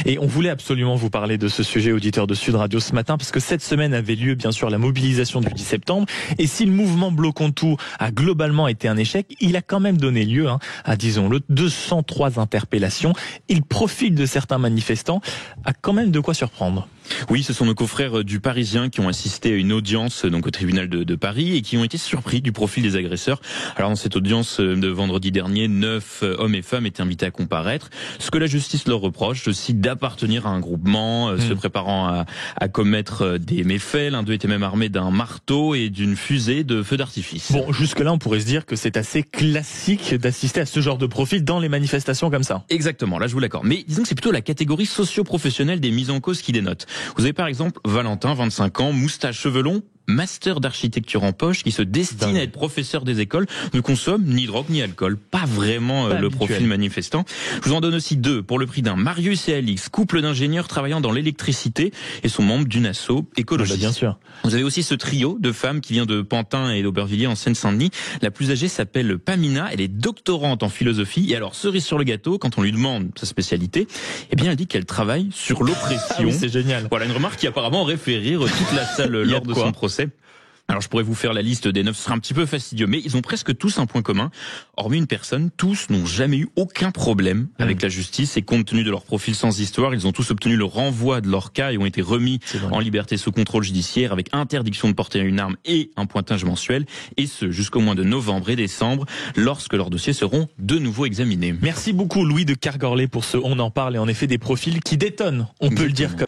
Et on voulait absolument vous parler de ce sujet, auditeur de Sud Radio, ce matin, parce que cette semaine avait lieu, bien sûr, la mobilisation du 10 septembre. Et si le mouvement Bloquons tout a globalement été un échec, il a quand même donné lieu à, disons-le, 203 interpellations. Et le profil de certains manifestants a quand même de quoi surprendre. Oui, ce sont nos confrères du Parisien qui ont assisté à une audience donc au tribunal de Paris et qui ont été surpris du profil des agresseurs. Alors dans cette audience de vendredi dernier, 9 hommes et femmes étaient invités à comparaître. Ce que la justice leur reproche, je cite, d'appartenir à un groupement se préparant à commettre des méfaits. L'un d'eux était même armé d'un marteau et d'une fusée de feu d'artifice. Bon, jusque-là, on pourrait se dire que c'est assez classique d'assister à ce genre de profil dans les manifestations comme ça. Exactement, là je vous l'accorde. Mais disons que c'est plutôt la catégorie socio-professionnelle des mises en cause qui dénote. Vous avez par exemple Valentin, 25 ans, moustache, cheveux longs, master d'architecture en poche, qui se destine à être professeur des écoles, ne consomme ni drogue ni alcool. Pas vraiment le profil manifestant. Je vous en donne aussi deux, pour le prix d'un. Marius et Alix, couple d'ingénieurs travaillant dans l'électricité et sont membres d'une asso écologiste. Bien sûr. Vous avez aussi ce trio de femmes qui vient de Pantin et d'Aubervilliers en Seine-Saint-Denis. La plus âgée s'appelle Pamina, elle est doctorante en philosophie et alors cerise sur le gâteau, quand on lui demande sa spécialité, eh bien elle dit qu'elle travaille sur l'oppression. Ah oui, c'est génial. Voilà une remarque qui apparemment aurait fait rire toute la salle lors de son procès. Alors je pourrais vous faire la liste des 9, ce sera un petit peu fastidieux, mais ils ont presque tous un point commun. Hormis une personne, tous n'ont jamais eu aucun problème avec la justice et compte tenu de leur profil sans histoire, ils ont tous obtenu le renvoi de leur cas et ont été remis en liberté sous contrôle judiciaire avec interdiction de porter une arme et un pointage mensuel, et ce jusqu'au mois de novembre et décembre, lorsque leurs dossiers seront de nouveau examinés. Merci beaucoup Louis de Kergorlé pour ce On en parle, et en effet des profils qui détonnent, on peut le dire comme